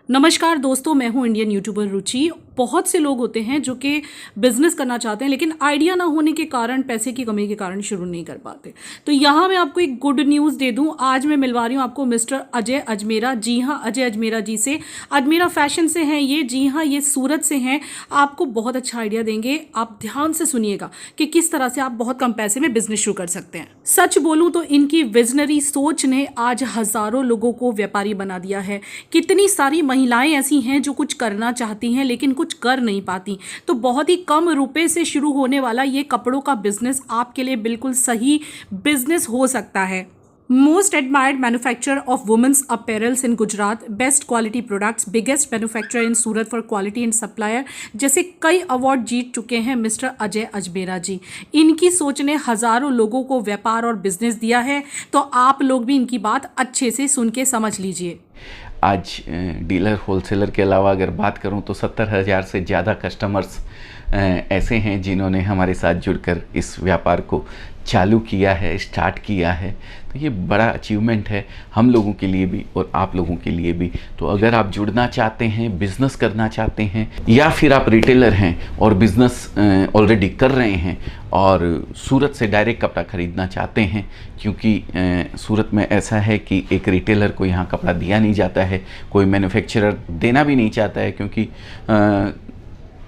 नमस्कार दोस्तों, मैं हूं इंडियन यूट्यूबर रुचि। बहुत से लोग होते हैं जो कि बिजनेस करना चाहते हैं लेकिन आइडिया ना होने के कारण, पैसे की कमी के कारण शुरू नहीं कर पाते। तो यहाँ मैं आपको एक गुड न्यूज़ दे दूं। आज मैं मिलवा रही हूँ आपको मिस्टर अजय अजमेरा। जी हाँ, अजय अजमेरा जी से। अजमेरा फैशन से हैं ये। जी हाँ, ये सूरत से हैं। आपको बहुत अच्छा आइडिया देंगे। आप ध्यान से सुनिएगा कि किस तरह से आप बहुत कम पैसे में बिजनेस शुरू कर सकते हैं। सच बोलूं तो इनकी विजनरी सोच ने आज हजारों लोगों को व्यापारी बना दिया है। कितनी सारी महिलाएं ऐसी हैं जो कुछ करना चाहती हैं लेकिन कुछ कर नहीं पाती। तो बहुत ही कम रुपए से शुरू होने वाला ये कपड़ों का बिजनेस आपके लिए बिल्कुल सही बिजनेस हो सकता है। Most admired manufacturer of women's apparels in Gujarat, best quality products, biggest manufacturer in Surat for quality and supplier जैसे कई अवार्ड जीत चुके हैं मिस्टर अजय अजमेरा जी। इनकी सोच ने हजारों लोगों को व्यापार और बिजनेस दिया है। तो आप लोग भी इनकी बात अच्छे से सुन के समझ लीजिए। आज डीलर होलसेलर के अलावा अगर बात करूं तो 70,000 से ज़्यादा कस्टमर्स ऐसे हैं जिन्होंने हमारे साथ जुड़कर इस व्यापार को चालू किया है, स्टार्ट किया है। तो ये बड़ा अचीवमेंट है हम लोगों के लिए भी और आप लोगों के लिए भी। तो अगर आप जुड़ना चाहते हैं, बिज़नेस करना चाहते हैं, या फिर आप रिटेलर हैं और बिज़नेस ऑलरेडी कर रहे हैं और सूरत से डायरेक्ट कपड़ा ख़रीदना चाहते हैं, क्योंकि सूरत में ऐसा है कि एक रिटेलर को यहाँ कपड़ा दिया नहीं जाता है, कोई मैन्युफैक्चरर देना भी नहीं चाहता है, क्योंकि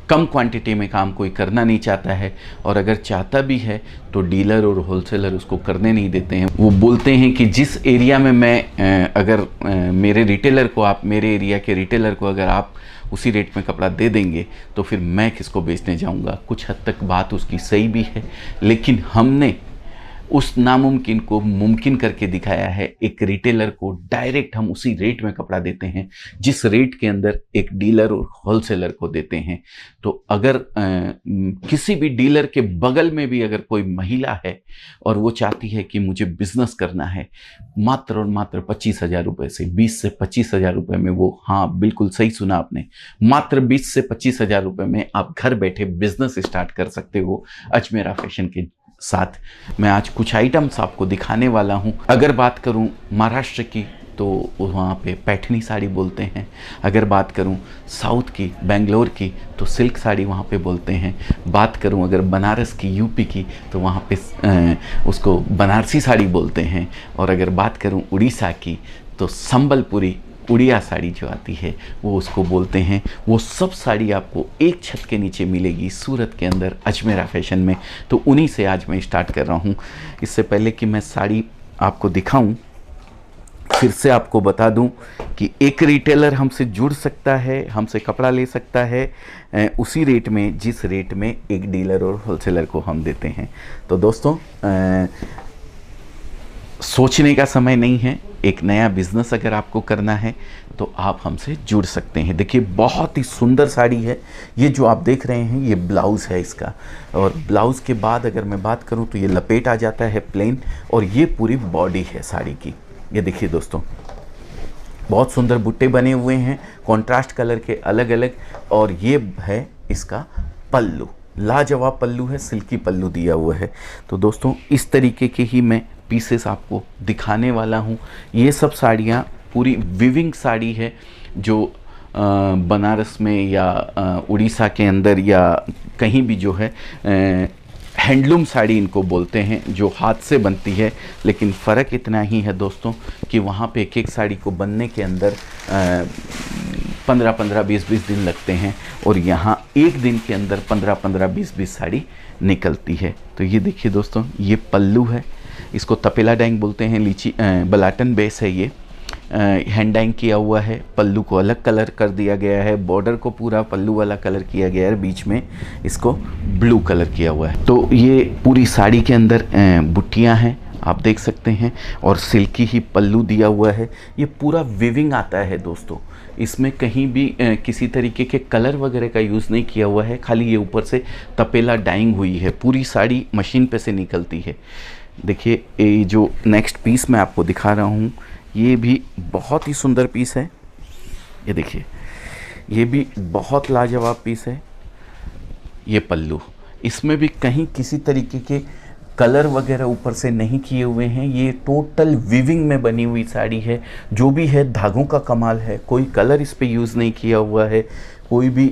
कम क्वांटिटी में काम कोई करना नहीं चाहता है, और अगर चाहता भी है तो डीलर और होलसेलर उसको करने नहीं देते हैं। वो बोलते हैं कि जिस एरिया में मैं अगर मेरे रिटेलर को, आप मेरे एरिया के रिटेलर को अगर आप उसी रेट में कपड़ा दे देंगे तो फिर मैं किसको बेचने जाऊंगा। कुछ हद तक बात उसकी सही भी है, लेकिन हमने उस नामुमकिन को मुमकिन करके दिखाया है। एक रिटेलर को डायरेक्ट हम उसी रेट में कपड़ा देते हैं जिस रेट के अंदर एक डीलर और होलसेलर को देते हैं। तो अगर किसी भी डीलर के बगल में भी अगर कोई महिला है और वो चाहती है कि मुझे बिजनेस करना है, मात्र और मात्र 25,000 रुपये से, 20 से 25,000 रुपये में, वो, हाँ बिल्कुल सही सुना आपने, मात्र 20 से 25,000 रुपये में आप घर बैठे बिजनेस स्टार्ट कर सकते हो अजमेरा फैशन के साथ। मैं आज कुछ आइटम्स आपको दिखाने वाला हूं। अगर बात करूं महाराष्ट्र की तो वहाँ पे पैठनी साड़ी बोलते हैं। अगर बात करूं साउथ की, बेंगलोर की, तो सिल्क साड़ी वहाँ पे बोलते हैं। बात करूं अगर बनारस की, यूपी की, तो वहाँ पे उसको बनारसी साड़ी बोलते हैं। और अगर बात करूं उड़ीसा की तो संबलपुरी, उड़िया साड़ी जो आती है वो उसको बोलते हैं। वो सब साड़ी आपको एक छत के नीचे मिलेगी सूरत के अंदर अजमेरा फैशन में। तो उन्हीं से आज मैं स्टार्ट कर रहा हूँ। इससे पहले कि मैं साड़ी आपको दिखाऊं, फिर से आपको बता दूं कि एक रिटेलर हमसे जुड़ सकता है, हमसे कपड़ा ले सकता है उसी रेट में जिस रेट में एक डीलर और होलसेलर को हम देते हैं। तो दोस्तों, सोचने का समय नहीं है। एक नया बिजनेस अगर आपको करना है तो आप हमसे जुड़ सकते हैं। देखिए, बहुत ही सुंदर साड़ी है। ये जो आप देख रहे हैं ये ब्लाउज़ है इसका, और ब्लाउज़ के बाद अगर मैं बात करूं तो ये लपेट आ जाता है प्लेन, और ये पूरी बॉडी है साड़ी की। ये देखिए दोस्तों, बहुत सुंदर बुट्टे बने हुए हैं कॉन्ट्रास्ट कलर के अलग अलग, और ये है इसका पल्लू। लाजवाब पल्लू है, सिल्की पल्लू दिया हुआ है। तो दोस्तों, इस तरीके के ही मैं पीसेस आपको दिखाने वाला हूँ। ये सब साड़ियाँ पूरी विविंग साड़ी है, जो बनारस में या उड़ीसा के अंदर या कहीं भी जो है हैंडलूम साड़ी इनको बोलते हैं, जो हाथ से बनती है। लेकिन फ़र्क इतना ही है दोस्तों कि वहाँ पे एक एक साड़ी को बनने के अंदर 15-15, 20-20 दिन लगते हैं, और यहाँ एक दिन के अंदर 15-15, 20-20 साड़ी निकलती है। तो ये देखिए दोस्तों, ये पल्लू है, इसको तपेला डाइंग बोलते हैं। लीची बलाटन बेस है ये, हैंड डाइंग किया हुआ है। पल्लू को अलग कलर कर दिया गया है, बॉर्डर को पूरा पल्लू वाला कलर किया गया है, बीच में इसको ब्लू कलर किया हुआ है। तो ये पूरी साड़ी के अंदर बुट्टियाँ हैं, आप देख सकते हैं, और सिल्की ही पल्लू दिया हुआ है। ये पूरा विविंग आता है दोस्तों, इसमें कहीं भी किसी तरीके के कलर वगैरह का यूज़ नहीं किया हुआ है, खाली ये ऊपर से तपेला डाइंग हुई है। पूरी साड़ी मशीन पे से निकलती है। देखिए, ये जो नेक्स्ट पीस मैं आपको दिखा रहा हूँ, ये भी बहुत ही सुंदर पीस है। ये देखिए, ये भी बहुत लाजवाब पीस है। ये पल्लू, इसमें भी कहीं किसी तरीके के कलर वगैरह ऊपर से नहीं किए हुए हैं। ये टोटल वीविंग में बनी हुई साड़ी है। जो भी है धागों का कमाल है, कोई कलर इस पे यूज़ नहीं किया हुआ है, कोई भी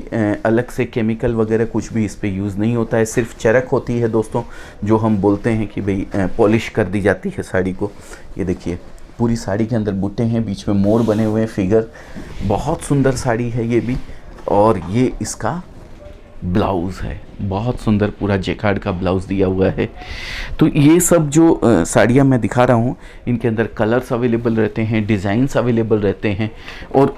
अलग से केमिकल वगैरह कुछ भी इस पे यूज़ नहीं होता है। सिर्फ चरक होती है दोस्तों, जो हम बोलते हैं कि भाई पॉलिश कर दी जाती है साड़ी को। ये देखिए पूरी साड़ी के अंदर बूटे हैं, बीच में मोर बने हुए हैं, फिगर। बहुत सुंदर साड़ी है ये भी। और ये इसका ब्लाउज़ है, बहुत सुंदर पूरा जेकार्ड का ब्लाउज़ दिया हुआ है। तो ये सब जो साड़ियाँ मैं दिखा रहा हूँ, इनके अंदर कलर्स अवेलेबल रहते हैं, डिज़ाइंस अवेलेबल रहते हैं। और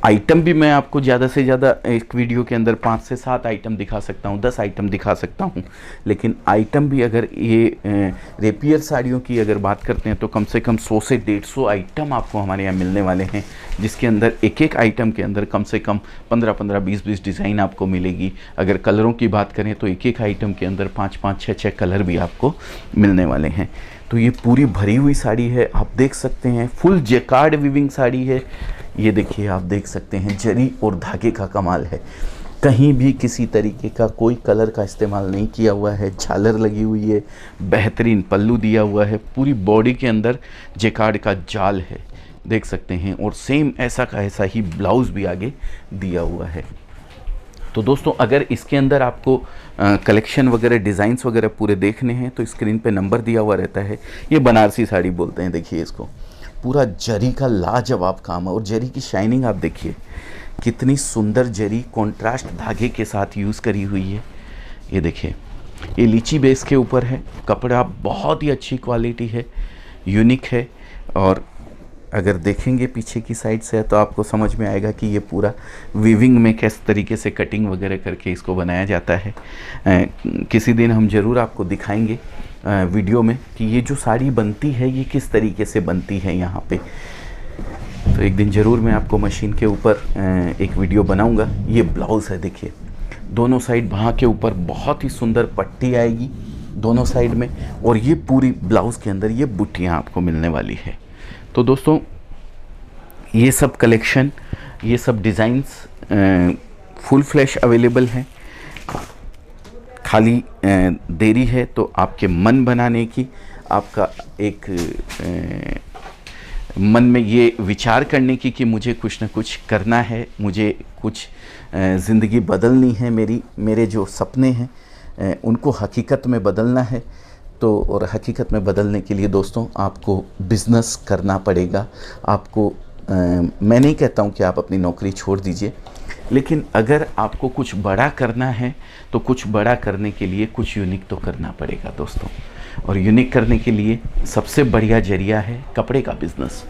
आइटम भी मैं आपको ज़्यादा से ज़्यादा एक वीडियो के अंदर 5 से 7 आइटम दिखा सकता हूँ, 10 आइटम दिखा सकता हूँ। लेकिन आइटम भी अगर ये रेपियर साड़ियों की अगर बात करते हैं तो कम से कम 100 से 150 आइटम आपको हमारे यहाँ मिलने वाले हैं, जिसके अंदर एक एक आइटम के अंदर कम से कम 15-15, 20-20 डिज़ाइन आपको मिलेगी। अगर कलरों की बात करें तो एक एक आइटम के अंदर 5-5, 6-6 कलर भी आपको मिलने वाले हैं। तो ये पूरी भरी हुई साड़ी है, आप देख सकते हैं, फुल जेकार्ड वीविंग साड़ी है। ये देखिए आप देख सकते हैं, जरी और धागे का कमाल है। कहीं भी किसी तरीके का कोई कलर का इस्तेमाल नहीं किया हुआ है। झालर लगी हुई है, बेहतरीन पल्लू दिया हुआ है, पूरी बॉडी के अंदर जेकार्ड का जाल है, देख सकते हैं। और सेम ऐसा का ऐसा ही ब्लाउज़ भी आगे दिया हुआ है। तो दोस्तों अगर इसके अंदर आपको कलेक्शन वगैरह डिज़ाइंस वगैरह पूरे देखने हैं तो स्क्रीन पे नंबर दिया हुआ रहता है। ये बनारसी साड़ी बोलते हैं, देखिए इसको, पूरा जरी का लाजवाब काम है। और जरी की शाइनिंग आप देखिए, कितनी सुंदर जरी कॉन्ट्रास्ट धागे के साथ यूज़ करी हुई है। ये देखिए, ये लीची बेस के ऊपर है, कपड़ा बहुत ही अच्छी क्वालिटी है, यूनिक है। और अगर देखेंगे पीछे की साइड से तो आपको समझ में आएगा कि ये पूरा वीविंग में किस तरीके से कटिंग वगैरह करके इसको बनाया जाता है। किसी दिन हम ज़रूर आपको दिखाएंगे वीडियो में कि ये जो साड़ी बनती है ये किस तरीके से बनती है यहाँ पे। तो एक दिन ज़रूर मैं आपको मशीन के ऊपर एक वीडियो बनाऊंगा। ये ब्लाउज़ है, देखिए दोनों साइड बाहाँ के ऊपर बहुत ही सुंदर पट्टी आएगी दोनों साइड में। और ये पूरी ब्लाउज़ के अंदर ये बुट्टियाँ आपको मिलने वाली है। तो दोस्तों ये सब कलेक्शन, ये सब डिज़ाइंस फुल फ्लैश अवेलेबल हैं। खाली देरी है तो आपके मन बनाने की, आपका एक मन में ये विचार करने की कि मुझे कुछ ना कुछ करना है, मुझे कुछ ज़िंदगी बदलनी है, मेरे जो सपने हैं उनको हकीकत में बदलना है। तो और हकीकत में बदलने के लिए दोस्तों आपको बिज़नेस करना पड़ेगा। आपको मैं नहीं कहता हूँ कि आप अपनी नौकरी छोड़ दीजिए, लेकिन अगर आपको कुछ बड़ा करना है तो कुछ बड़ा करने के लिए कुछ यूनिक तो करना पड़ेगा दोस्तों। और यूनिक करने के लिए सबसे बढ़िया जरिया है कपड़े का बिज़नेस।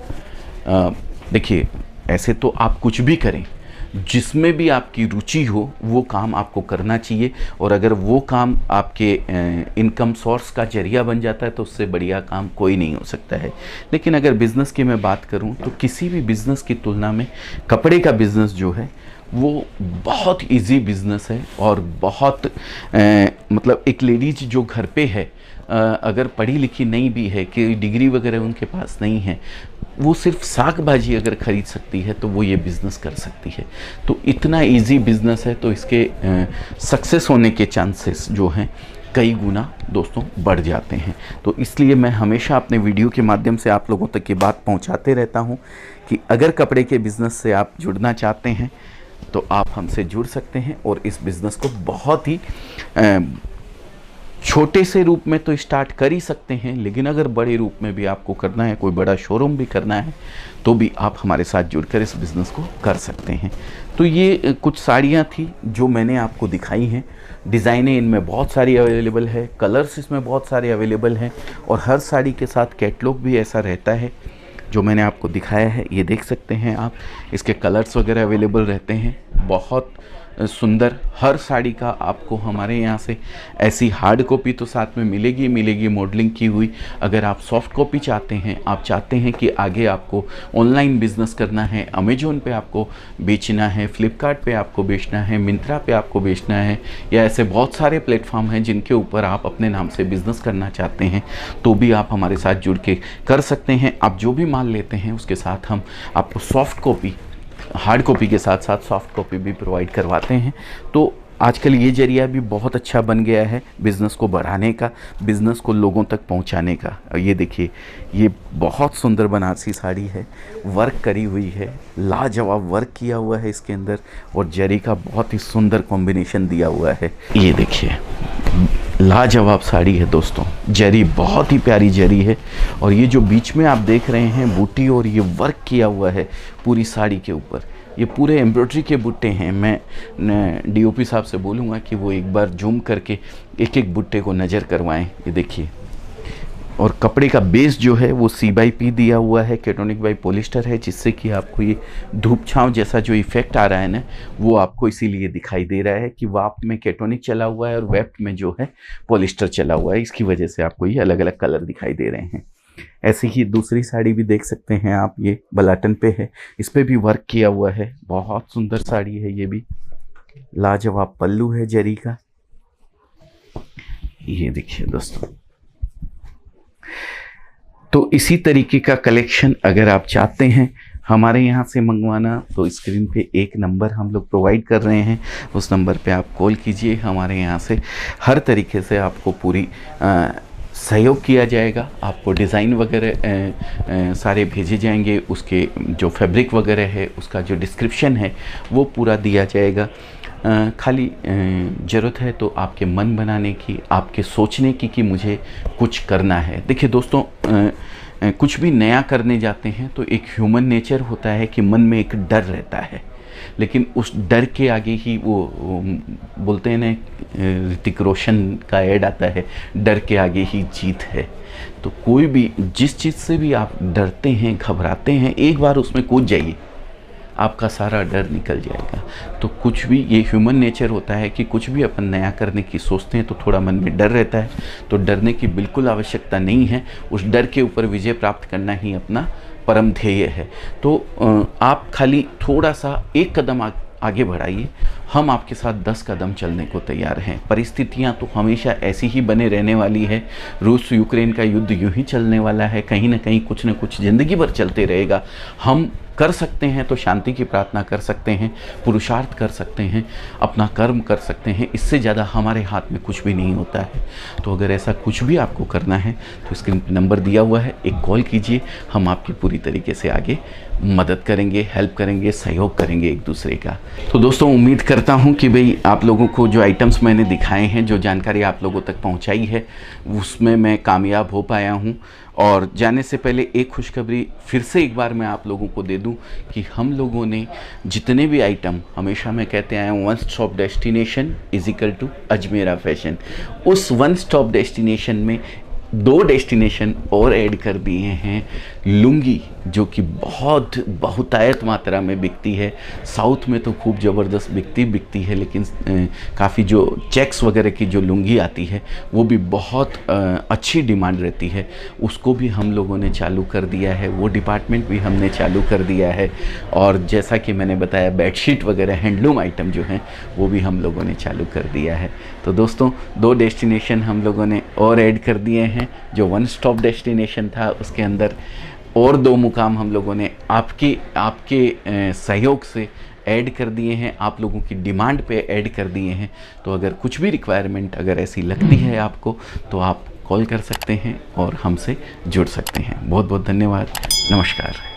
देखिए ऐसे तो आप कुछ भी करें, जिसमें भी आपकी रुचि हो वो काम आपको करना चाहिए। और अगर वो काम आपके इनकम सोर्स का जरिया बन जाता है तो उससे बढ़िया काम कोई नहीं हो सकता है। लेकिन अगर बिज़नेस की मैं बात करूं तो किसी भी बिज़नेस की तुलना में कपड़े का बिज़नेस जो है वो बहुत इजी बिज़नेस है। और बहुत मतलब एक लेडीज जो घर पे है, अगर पढ़ी लिखी नहीं भी है, कि डिग्री वगैरह उनके पास नहीं है, वो सिर्फ साग भाजी अगर ख़रीद सकती है तो वो ये बिज़नेस कर सकती है। तो इतना इजी बिज़नेस है, तो इसके सक्सेस होने के चांसेस जो हैं कई गुना दोस्तों बढ़ जाते हैं। तो इसलिए मैं हमेशा अपने वीडियो के माध्यम से आप लोगों तक ये बात पहुंचाते रहता हूं कि अगर कपड़े के बिज़नेस से आप जुड़ना चाहते हैं तो आप हमसे जुड़ सकते हैं। और इस बिज़नेस को बहुत ही छोटे से रूप में तो स्टार्ट कर ही सकते हैं, लेकिन अगर बड़े रूप में भी आपको करना है, कोई बड़ा शोरूम भी करना है, तो भी आप हमारे साथ जुड़कर इस बिज़नेस को कर सकते हैं। तो ये कुछ साड़ियाँ थी जो मैंने आपको दिखाई हैं। डिज़ाइनें इनमें बहुत सारी अवेलेबल है, कलर्स इसमें बहुत सारे अवेलेबल हैं। और हर साड़ी के साथ कैटलॉग भी ऐसा रहता है जो मैंने आपको दिखाया है। ये देख सकते हैं आप, इसके कलर्स वगैरह अवेलेबल रहते हैं। बहुत सुंदर हर साड़ी का आपको हमारे यहाँ से ऐसी हार्ड कॉपी तो साथ में मिलेगी मॉडलिंग की हुई। अगर आप सॉफ्ट कॉपी चाहते हैं, आप चाहते हैं कि आगे आपको ऑनलाइन बिज़नेस करना है, अमेजोन पे आपको बेचना है, फ्लिपकार्ट पे आपको बेचना है, मिंत्रा पे आपको बेचना है, या ऐसे बहुत सारे प्लेटफॉर्म हैं जिनके ऊपर आप अपने नाम से बिज़नेस करना चाहते हैं, तो भी आप हमारे साथ जुड़ के कर सकते हैं। आप जो भी माल लेते हैं उसके साथ हम आपको सॉफ्ट कॉपी, हार्ड कॉपी के साथ साथ सॉफ्ट कॉपी भी प्रोवाइड करवाते हैं। तो आजकल ये जरिया भी बहुत अच्छा बन गया है बिज़नेस को बढ़ाने का, बिज़नेस को लोगों तक पहुंचाने का। और ये देखिए, ये बहुत सुंदर बनारसी साड़ी है, वर्क करी हुई है, लाजवाब वर्क किया हुआ है इसके अंदर, और जरी का बहुत ही सुंदर कॉम्बिनेशन दिया हुआ है। ये देखिए, लाजवाब साड़ी है दोस्तों, जरी बहुत ही प्यारी जरी है। और ये जो बीच में आप देख रहे हैं बूटी, और ये वर्क किया हुआ है पूरी साड़ी के ऊपर, ये पूरे एम्ब्रॉयडरी के बुट्टे हैं। मैं डीओपी साहब से बोलूँगा कि वो एक बार जूम करके एक एक बुट्टे को नज़र करवाएं। ये देखिए, और कपड़े का बेस जो है वो C/P दिया हुआ है, केटोनिक बाई पॉलिस्टर है, जिससे कि आपको ये धूप छांव जैसा जो इफ़ेक्ट आ रहा है ना, वो आपको इसीलिए दिखाई दे रहा है कि वाप में केटोनिक चला हुआ है और वेफ्ट में जो है पॉलिस्टर चला हुआ है। इसकी वजह से आपको ये अलग अलग कलर दिखाई दे रहे हैं। ऐसे ही दूसरी साड़ी भी देख सकते हैं आप, ये बलाटन पे है, इस पे भी वर्क किया हुआ है, बहुत सुंदर साड़ी है। ये भी लाजवाब पल्लू है जरी का। ये देखिए दोस्तों, तो इसी तरीके का कलेक्शन अगर आप चाहते हैं हमारे यहाँ से मंगवाना, तो स्क्रीन पे एक नंबर हम लोग प्रोवाइड कर रहे हैं, उस नंबर पे आप कॉल कीजिए। हमारे यहाँ से हर तरीके से आपको पूरी सहयोग किया जाएगा। आपको डिज़ाइन वगैरह सारे भेजे जाएंगे, उसके जो फैब्रिक वगैरह है उसका जो डिस्क्रिप्शन है वो पूरा दिया जाएगा। खाली ज़रूरत है तो आपके मन बनाने की, आपके सोचने की कि मुझे कुछ करना है। देखिए दोस्तों, कुछ भी नया करने जाते हैं तो एक ह्यूमन नेचर होता है कि मन में एक डर रहता है, लेकिन उस डर के आगे ही वो बोलते हैं ना, ऋतिक रोशन का ऐड आता है, डर के आगे ही जीत है। तो कोई भी जिस चीज़ से भी आप डरते हैं, घबराते हैं, एक बार उसमें कूद जाइए, आपका सारा डर निकल जाएगा। तो कुछ भी, ये ह्यूमन नेचर होता है कि कुछ भी अपन नया करने की सोचते हैं तो थोड़ा मन में डर रहता है, तो डरने की बिल्कुल आवश्यकता नहीं है। उस डर के ऊपर विजय प्राप्त करना ही अपना परम ध्येय है। तो आप खाली थोड़ा सा एक कदम आगे बढ़ाइए, हम आपके साथ 10 कदम चलने को तैयार हैं। परिस्थितियां तो हमेशा ऐसी ही बने रहने वाली है। रूस यूक्रेन का युद्ध यूं ही चलने वाला है, कहीं ना कहीं कुछ न कुछ ज़िंदगी भर चलते रहेगा। हम कर सकते हैं तो शांति की प्रार्थना कर सकते हैं, पुरुषार्थ कर सकते हैं, अपना कर्म कर सकते हैं, इससे ज़्यादा हमारे हाथ में कुछ भी नहीं होता है। तो अगर ऐसा कुछ भी आपको करना है तो स्क्रीन पर नंबर दिया हुआ है, एक कॉल कीजिए, हम आपकी पूरी तरीके से आगे मदद करेंगे, हेल्प करेंगे, सहयोग करेंगे एक दूसरे का। तो दोस्तों, उम्मीद करता हूं कि भाई आप लोगों को जो आइटम्स मैंने दिखाए हैं, जो जानकारी आप लोगों तक पहुंचाई है, उसमें मैं कामयाब हो पाया हूं। और जाने से पहले एक खुशखबरी फिर से एक बार मैं आप लोगों को दे दूं कि हम लोगों ने जितने भी आइटम, हमेशा मैं कहते आया हूँ, one stop destination is equal to Ajmera fashion. उस वन स्टॉप डेस्टिनेशन में 2 डेस्टिनेशन और ऐड कर दिए हैं। लुंगी, जो कि बहुत बहुतायत मात्रा में बिकती है, साउथ में तो खूब ज़बरदस्त बिकती है, लेकिन काफ़ी जो चेक्स वगैरह की जो लुंगी आती है वो भी बहुत अच्छी डिमांड रहती है, उसको भी हम लोगों ने चालू कर दिया है, वो डिपार्टमेंट भी हमने चालू कर दिया है। और जैसा कि मैंने बताया, बेडशीट वगैरह हैंडलूम आइटम जो हैं वो भी हम लोगों ने चालू कर दिया है। तो दोस्तों, 2 डेस्टिनेशन हम लोगों ने और ऐड कर दिए हैं। जो वन स्टॉप डेस्टिनेशन था उसके अंदर और 2 मुकाम हम लोगों ने आपके सहयोग से ऐड कर दिए हैं, आप लोगों की डिमांड पे ऐड कर दिए हैं। तो अगर कुछ भी रिक्वायरमेंट अगर ऐसी लगती है आपको, तो आप कॉल कर सकते हैं और हमसे जुड़ सकते हैं। बहुत बहुत धन्यवाद, नमस्कार।